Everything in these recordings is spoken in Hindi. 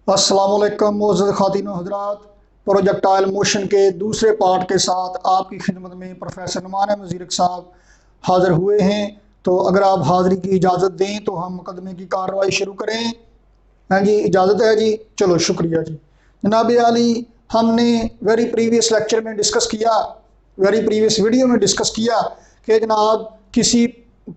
अस्सलामुअलैकुम मोअज़्ज़ज़ ख़ातिन व हज़रात। प्रोजेक्टाइल मोशन के दूसरे पार्ट के साथ आपकी खिदमत में प्रोफेसर नुमान मज़ीरक साहब हाज़िर हुए हैं। तो अगर आप हाज़िरी की इजाज़त दें तो हम मुकदमे की कार्रवाई शुरू करें। हाँ जी, इजाज़त है जी। चलो शुक्रिया जी। जनाब आली, हमने वेरी प्रीवियस लेक्चर में डिस्कस किया, वेरी प्रीवियस वीडियो में डिस्कस किया कि जनाब किसी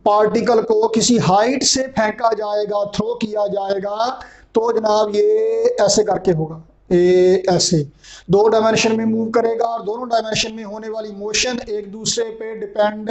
पार्टिकल को किसी हाइट से फेंका जाएगा, थ्रो किया जाएगा, तो जनाब ये ऐसे करके होगा, ये ऐसे दो डायमेंशन में मूव करेगा और दोनों डायमेंशन में होने वाली मोशन एक दूसरे पे डिपेंड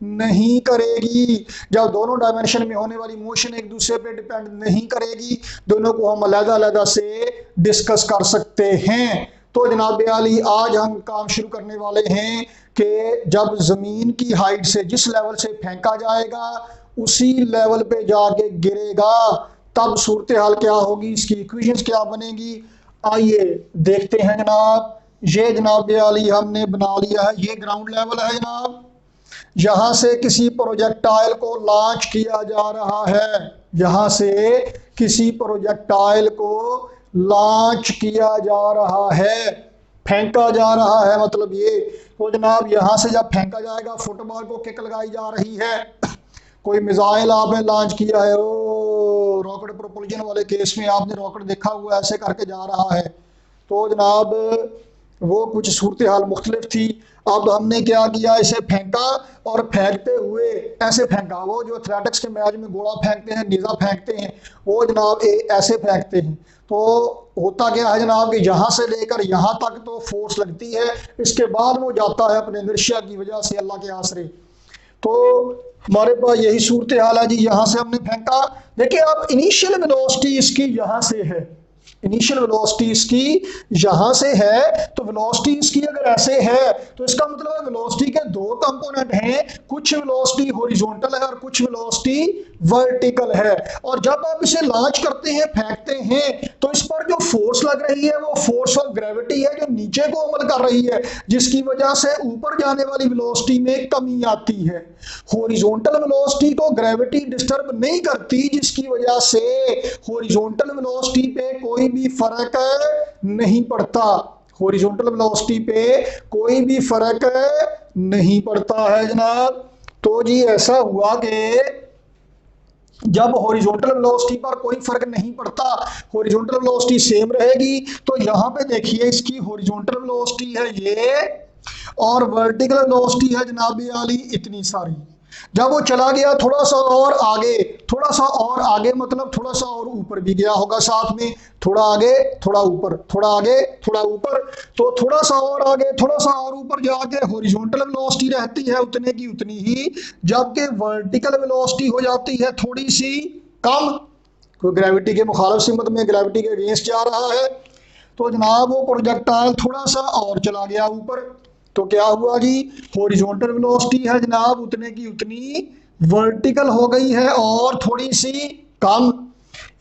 नहीं करेगी। जब दोनों डायमेंशन में होने वाली मोशन एक दूसरे पे डिपेंड नहीं करेगी, दोनों को हम अलग-अलग से डिस्कस कर सकते हैं। तो जनाब आली, आज हम काम शुरू करने वाले हैं कि जब ज़मीन की हाइट से जिस लेवल से फेंका जाएगा उसी लेवल पे जाके गिरेगा, तब सूरत हाल क्या होगी, इसकी इक्वेशंस क्या बनेगी। आइए देखते हैं जनाब। ये जनाब आली हमने बना लिया है, ये ग्राउंड लेवल है जनाब। यहाँ से किसी प्रोजेक्टाइल को लॉन्च किया जा रहा है, यहाँ से किसी प्रोजेक्टाइल को लॉन्च किया जा रहा है, फेंका जा रहा है, मतलब ये। तो जनाब यहाँ से जब फेंका जाएगा, फुटबॉल को किक लगाई जा रही है, कोई मिसाइल आपने लॉन्च किया है, ओ रॉकेट प्रोपल्जन वाले केस में आपने रॉकेट देखा हुआ ऐसे करके जा रहा है, तो जनाब वो कुछ सूरत हाल मुख्तलिफ थी। अब हमने क्या किया, इसे फेंका और फेंकते हुए ऐसे फेंका। वो जो एथलेटिक्स के मैच में गोला फेंकते हैं, निज़ा फेंकते हैं, वो जनाब ऐसे फेंकते हैं। तो होता क्या है जनाब कि यहाँ से लेकर यहाँ तक तो फोर्स लगती है, इसके बाद वो जाता है अपने इनर्शिया की वजह से, अल्लाह के आसरे। तो हमारे पास यही सूरत हाल है जी। यहाँ से हमने फेंका, देखिए अब इनिशियल वेलोसिटी इसकी यहाँ से है, इनिशियल वेलोसिटी इसकी यहाँ से है, तो वेलोसिटी इसकी अगर ऐसे है तो इसका मतलब है वेलोसिटी के दो कंपोनेंट हैं, कुछ वेलोसिटी हॉरिजॉन्टल है और कुछ वेलोसिटी वर्टिकल है। और जब आप इसे लॉन्च करते हैं, फेंकते हैं, तो इस पर जो फोर्स लग रही है वो फोर्स ऑफ ग्रेविटी है जो नीचे को अमल कर रही है, जिसकी वजह से ऊपर जाने वाली वेलोसिटी में कमी आती है। हॉरिजॉन्टल वेलोसिटी को ग्रेविटी डिस्टर्ब नहीं करती, जिसकी वजह से हॉरिजॉन्टल वेलोसिटी पे कोई भी फर्क नहीं पड़ता, हॉरिजॉन्टल वेलोसिटी पे कोई भी फर्क नहीं पड़ता है जनाब। तो जी ऐसा हुआ कि जब हॉरिजॉन्टल वेलोसिटी पर कोई फर्क नहीं पड़ता, हॉरिजॉन्टल वेलोसिटी सेम रहेगी, तो यहाँ पे देखिए इसकी हॉरिजॉन्टल वेलोसिटी है ये और वर्टिकल वेलोसिटी है जनाब आली इतनी सारी। जब वो चला गया थोड़ा सा और आगे, थोड़ा सा और आगे मतलब थोड़ा सा और ऊपर भी गया होगा साथ में, थोड़ा आगे थोड़ा ऊपर, थोड़ा आगे थोड़ा ऊपर, तो थोड़ा सा और आगे थोड़ा सा और ऊपर जाके हॉरिजॉन्टल वेलोसिटी रहती है उतने की उतनी ही, जबकि वर्टिकल वेलोसिटी हो जाती है थोड़ी सी कम, कोई ग्रेविटी के मुखालिफ सिमत में, ग्रेविटी के अगेंस्ट जा रहा है। तो जनाब वो प्रोजेक्टाइल थोड़ा सा और चला गया ऊपर, तो क्या हुआ जी, हॉरिजॉन्टल वेलोसिटी है जनाब उतने की उतनी वर्टिकल हो गई है और थोड़ी सी कम।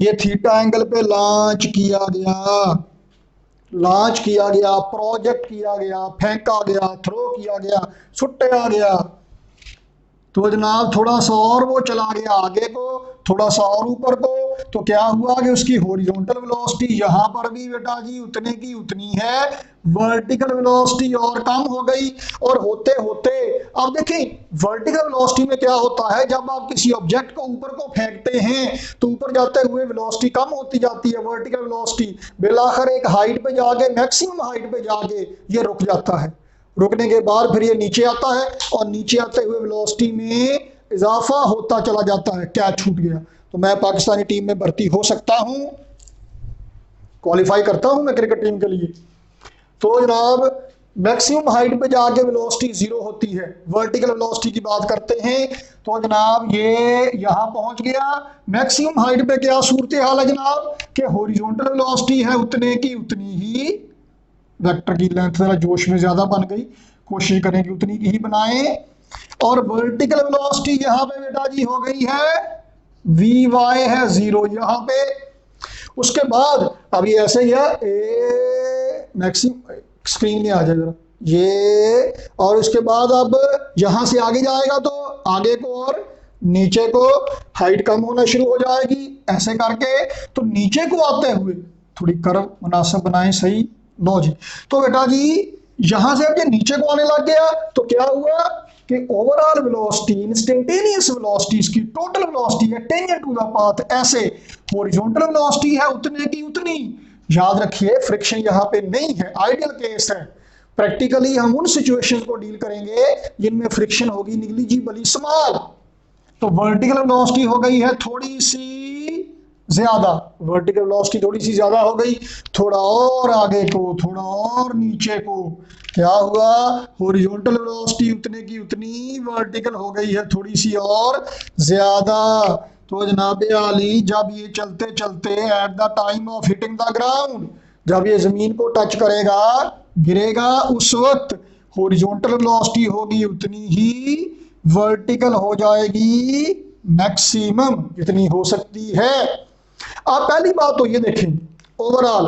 ये थीटा एंगल पे लॉन्च किया गया, लॉन्च किया गया, प्रोजेक्ट किया गया, फेंका गया, थ्रो किया गया, सुट्टा गया। तो जनाब थोड़ा सा और वो चला गया आगे को, थोड़ा सा और ऊपर को, तो क्या हुआ कि उसकी हॉरिजॉन्टल वेलोसिटी यहाँ पर भी बेटा जी उतने की उतनी है, वर्टिकल वेलोसिटी और कम हो गई। और होते होते अब देखिए वर्टिकल वेलोसिटी में क्या होता है, जब आप किसी ऑब्जेक्ट को ऊपर को फेंकते हैं तो ऊपर जाते हुए वेलोसिटी कम होती जाती है, वर्टिकल वेलोसिटी बेलाखिर एक हाइट पे जाके, मैक्सिमम हाइट पे जाके ये रुक जाता है। रुकने के बाद फिर ये नीचे आता है और नीचे आते हुए वेलोसिटी में इजाफा होता चला जाता है। क्या छूट गया, तो मैं पाकिस्तानी टीम में भर्ती हो सकता हूं, क्वालिफाई करता हूं मैं क्रिकेट टीम के लिए। तो जनाब मैक्सिमम हाइट पे जाके वेलोसिटी जीरो होती है, वर्टिकल वेलोसिटी की बात करते हैं। तो जनाब ये यहां पहुंच गया, मैक्सिमम हाइट पे क्या सूरत हाल है जनाब कि हॉरिजॉन्टल वेलोसिटी है उतने की उतनी ही, वेक्टर की लेंथ जरा जोश में ज्यादा बन गई, कोशिश करें कि उतनी की ही बनाएं। और वर्टिकल वेलोसिटी यहाँ पे बेटा जी हो गई है वी वाई है जीरो यहाँ पे। उसके बाद अभी ऐसे ही है, मैक्सिमम स्क्रीन में आ जाए जरा ये, और उसके बाद अब यहाँ से आगे जाएगा तो आगे को और नीचे को हाइट कम होना शुरू हो जाएगी ऐसे करके। तो नीचे को आते हुए थोड़ी कर्व मुनासिब बनाएं, सही। लो जी, तो बेटा जी यहां से अब ये नीचे को आने लग गया तो क्या हुआ कि ओवरऑल वेलोसिटी, इंस्टेंटेनियस वेलोसिटी, इसकी टोटल वेलोसिटी है टेंजेंट टू द पाथ, ऐसे हॉरिजॉन्टल वेलोसिटी है उतने की उतनी। याद रखिए फ्रिक्शन यहाँ पे नहीं है, आइडियल केस है। प्रैक्टिकली हम उन सिचुएशंस को डील करेंगे जिनमें फ्रिक्शन होगी निग्लिजिबली स्मॉल। तो वर्टिकल वेलोसिटी हो गई है थोड़ी सी ज्यादा, वर्टिकल वेलोसिटी थोड़ी सी ज्यादा हो गई, थोड़ा और आगे को, थोड़ा और नीचे को, क्या हुआ, हॉरिजॉन्टल वेलोसिटी उतने की उतनी वर्टिकल हो गई है थोड़ी सी और ज्यादा। तो जनाब आली जब ये चलते चलते at the time of hitting the ground, जब ये जमीन को टच करेगा, गिरेगा, उस वक्त हॉरिजॉन्टल वेलोसिटी होगी उतनी ही वर्टिकल हो जाएगी मैक्सिमम जितनी हो सकती है। अब पहली बात तो ये देखें ओवरऑल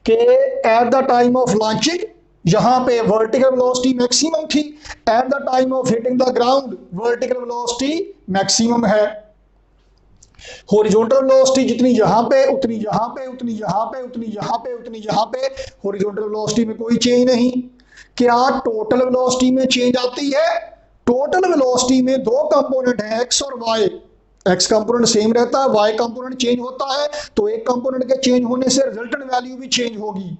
के at the time of launching यहां पे वर्टिकल वेलोसिटी मैक्सिमम थी, at the time of hitting the ground vertical velocity maximum है। हॉरिजॉन्टल वेलोसिटी जितनी यहां पे उतनी यहां पे उतनी यहां पे उतनी यहां पे उतनी यहां पे, हॉरिजॉन्टल वेलोसिटी में कोई चेंज नहीं। क्या टोटल वेलोसिटी में चेंज आती है? टोटल वेलोसिटी में दो कंपोनेंट हैं एक्स और वाई। एक्स कंपोनेंट सेम रहता है, वाई कंपोनेंट चेंज होता है, तो एक कंपोनेंट के चेंज होने से रिजल्टेंट वैल्यू भी चेंज होगी।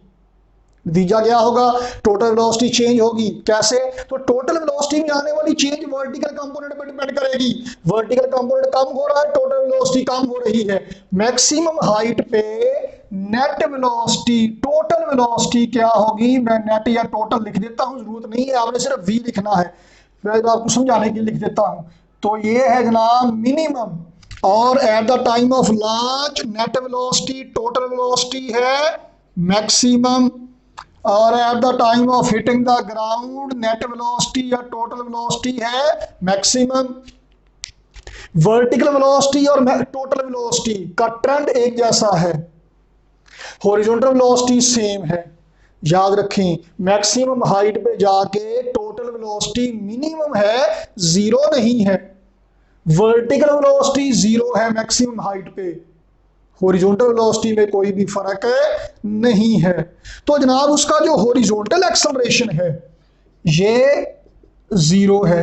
नतीजा क्या होगा? टोटल वेलोसिटी चेंज होगी। कैसे? तो टोटल वेलोसिटी में आने वाली चेंज वर्टिकल कंपोनेंट पर डिपेंड करेगी। वर्टिकल कंपोनेंट कम हो रहा है, टोटल वेलोसिटी कम हो रही है। मैक्सिमम हाइट पे नेट वेलोसिटी, टोटल वेलोसिटी क्या होगी? मैं नेट या टोटल लिख देता हूं, जरूरत नहीं है, आपने सिर्फ वी लिखना है, मैं आपको समझाने के लिए लिख देता हूं। तो ये है जनाब मिनिमम, और at the time of launch net velocity, total velocity है मैक्सिमम, और at the time of hitting the ground net velocity या टोटल वेलोसिटी है मैक्सिमम। वर्टिकल वेलोसिटी और टोटल वेलोसिटी का ट्रेंड एक जैसा है, हॉरिजॉन्टल वेलोसिटी सेम है। याद रखें मैक्सिमम हाइट पे जाके टोटल वेलोसिटी मिनिमम है, जीरो नहीं है। वर्टिकल वेलोसिटी जीरो है मैक्सिमम हाइट पे, हॉरिजॉन्टल वेलोसिटी में कोई भी फर्क नहीं है। तो जनाब उसका जो हॉरिजॉन्टल एक्सेलरेशन है ये जीरो है।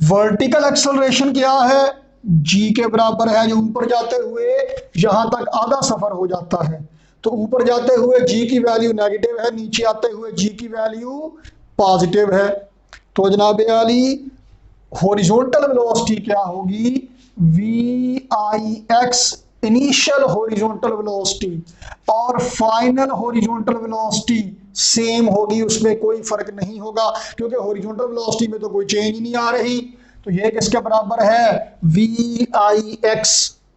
वर्टिकल एक्सेलरेशन क्या है? जी के बराबर है, जो ऊपर जाते हुए यहां तक आधा सफर हो जाता है। तो ऊपर जाते हुए जी की वैल्यू नेगेटिव है, नीचे आते हुए जी की वैल्यू पॉजिटिव है। तो जनाब आली हॉरिजॉन्टल वेलोसिटी क्या होगी? वी आई एक्स इनिशियल हॉरिजॉन्टल वेलोसिटी और फाइनल हॉरिजॉन्टल वेलोसिटी सेम होगी, उसमें कोई फर्क नहीं होगा, क्योंकि हॉरिजॉन्टल वेलोसिटी में तो कोई चेंज ही नहीं आ रही। तो ये किसके बराबर है? वी आई एक्स,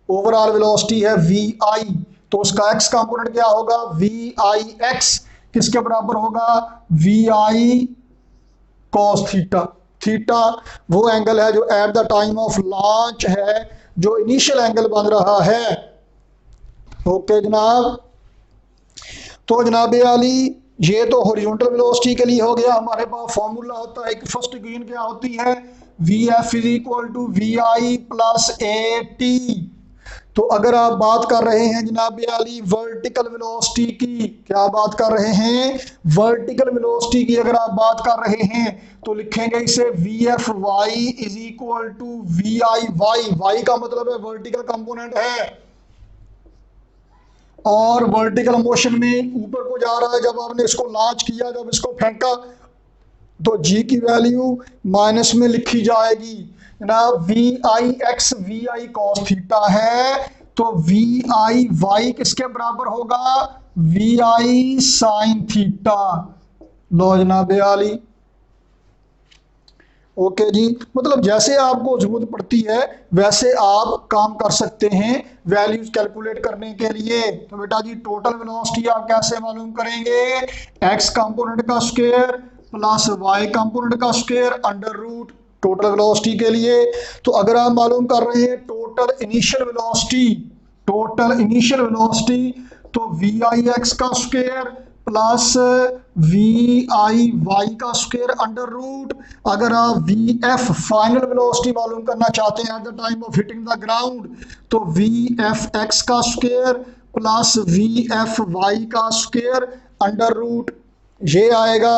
ओवरऑल वेलोसिटी है वी आई, तो उसका एक्स कंपोनेंट क्या होगा? वी आई एक्स किसके बराबर होगा? We I cos theta. Theta वो एंगल है जो at the time of launch है, जो इनिशियल एंगल बन रहा है। ओके जनाब, तो जनाब आली ये तो हॉरिजॉन्टल वेलोसिटी के लिए हो गया। हमारे पास फॉर्मूला होता है, एक फर्स्ट इक्वेशन क्या होती है? V F is equal to V I plus A T. तो अगर आप बात कर रहे हैं जनाब आली वर्टिकल वेलोसिटी की, क्या बात कर रहे हैं? वर्टिकल वेलोसिटी की अगर आप बात कर रहे हैं तो लिखेंगे इसे V F Y is equal to V I Y. Y का मतलब है वर्टिकल कंपोनेंट है, और वर्टिकल मोशन में ऊपर को जा रहा है। जब आपने इसको लॉन्च किया, जब इसको फेंका, तो जी की वैल्यू माइनस में लिखी जाएगी जनाब। वी आई एक्स वी आई कॉस थीटा है, तो वी आई वाई किसके बराबर होगा? We i sine theta. लो जनाब आली, ओके जी, मतलब जैसे आपको जरूरत पड़ती है वैसे आप काम कर सकते हैं वैल्यूज कैलकुलेट करने के लिए। तो बेटा जी टोटल वेलोसिटी आप कैसे मालूम करेंगे? एक्स कंपोनेंट का स्क्वायर प्लस वाई कंपोनेंट का square under root total velocity के लिए। तो अगर आप मालूम कर रहे हैं total initial velocity, total initial velocity, तो वी आई एक्स का स्क्वायर प्लस वी आई वाई का स्क्वायर अंडर रूट। अगर आप वी एफ फाइनल वेलोसिटी मालूम करना चाहते हैं at the time of hitting the ground, तो वी एफ एक्स का square plus V F Y का स्क्वायर अंडर रूट ये आएगा।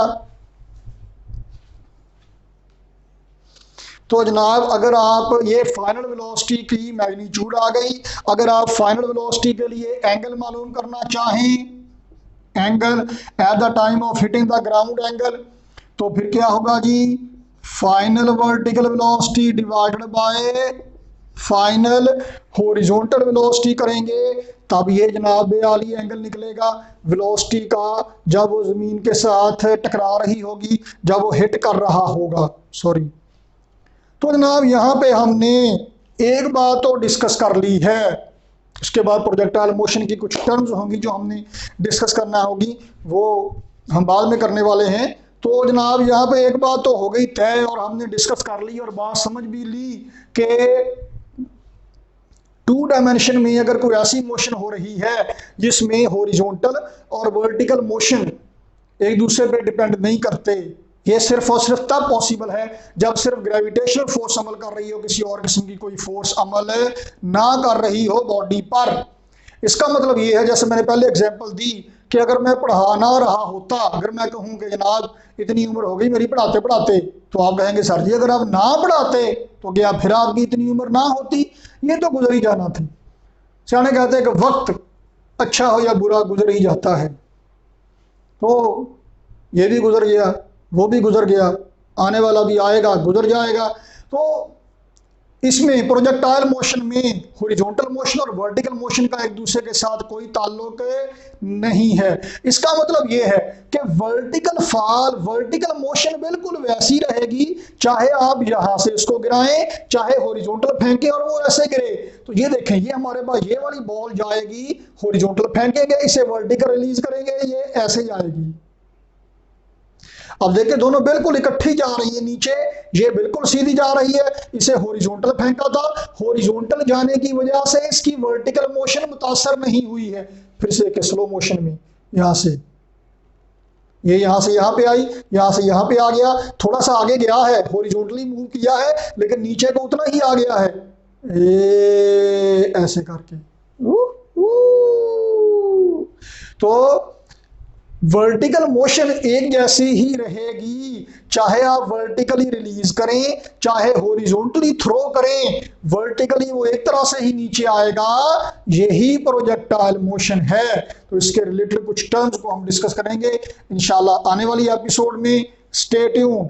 तो जनाब अगर आप ये फाइनल वेलोसिटी की मैग्नीट्यूड आ गई। अगर आप फाइनल वेलोसिटी के लिए एंगल मालूम करना चाहें, angle at the time of hitting the ground angle, तो फिर क्या होगा जी, final vertical velocity divided by final horizontal velocity करेंगे, तब ये जनाब बेआली एंगल निकलेगा वेलोसिटी का, जब वो ज़मीन के साथ टकरा रही होगी, जब वो हिट कर रहा होगा। सॉरी। तो जनाब यहाँ पे हमने एक बात तो डिस्कस कर ली है, उसके बाद प्रोजेक्टाइल मोशन की कुछ टर्म्स होंगी जो हमने डिस्कस करना होगी, वो हम बाद में करने वाले हैं। तो जनाब यहाँ पे एक बात तो हो गई तय और हमने डिस्कस कर ली और बात समझ भी ली कि 2 डायमेंशन में अगर कोई ऐसी मोशन हो रही है जिसमें हॉरिजॉन्टल और वर्टिकल मोशन एक दूसरे पे डिपेंड नहीं करते, ये सिर्फ और सिर्फ तब पॉसिबल है जब सिर्फ ग्रेविटेशनल फोर्स अमल कर रही हो, किसी और किस्म की कोई फोर्स अमल ना कर रही हो बॉडी पर। इसका मतलब ये है, जैसे मैंने पहले एग्जांपल दी कि अगर मैं पढ़ा ना रहा होता, अगर मैं कहूँ कि जनाब इतनी उम्र हो गई मेरी पढ़ाते पढ़ाते, तो आप कहेंगे सर जी अगर आप ना पढ़ाते तो क्या फिर आपकी इतनी उम्र ना होती, ये तो गुजर ही जाना था। सियाने कहते हैं कि वक्त अच्छा हो या बुरा गुजर ही जाता है। तो ये भी गुजर गया, वो भी गुजर गया, आने वाला भी आएगा, गुजर जाएगा। तो इसमें प्रोजेक्टाइल मोशन में हॉरिजॉन्टल मोशन और वर्टिकल मोशन का एक दूसरे के साथ कोई ताल्लुक नहीं है। इसका मतलब ये है कि वर्टिकल फॉल, वर्टिकल मोशन बिल्कुल वैसी रहेगी, चाहे आप यहां से इसको गिराएं, चाहे हॉरिजॉन्टल फेंकें और वो ऐसे गिरे। तो ये देखें, ये हमारे पास ये वाली बॉल जाएगी, हॉरिजॉन्टल फेंकेंगे, इसे वर्टिकल रिलीज करेंगे, ये ऐसे जाएगी। अब देखिए दोनों बिल्कुल इकट्ठी जा रही है नीचे, ये बिल्कुल सीधी जा रही है, इसे हॉरिजॉन्टल फेंका था, हॉरिजॉन्टल जाने की वजह से इसकी वर्टिकल मोशन मुतासर नहीं हुई है। फिर से एक स्लो मोशन में यहां से ये यहां से यहां पे आई, यहां से यहां पे आ गया, थोड़ा सा आगे गया है, हॉरिजॉन्टली मूव किया है, लेकिन नीचे को उतना ही आ गया है, ऐसे करके। तो वर्टिकल मोशन एक जैसी ही रहेगी, चाहे आप वर्टिकली रिलीज करें, चाहे हॉरिजॉन्टली थ्रो करें, वर्टिकली वो एक तरह से ही नीचे आएगा। यही प्रोजेक्टाइल मोशन है। तो इसके रिलेटेड कुछ टर्म्स को हम डिस्कस करेंगे इंशाल्लाह आने वाली एपिसोड में। Stay tuned.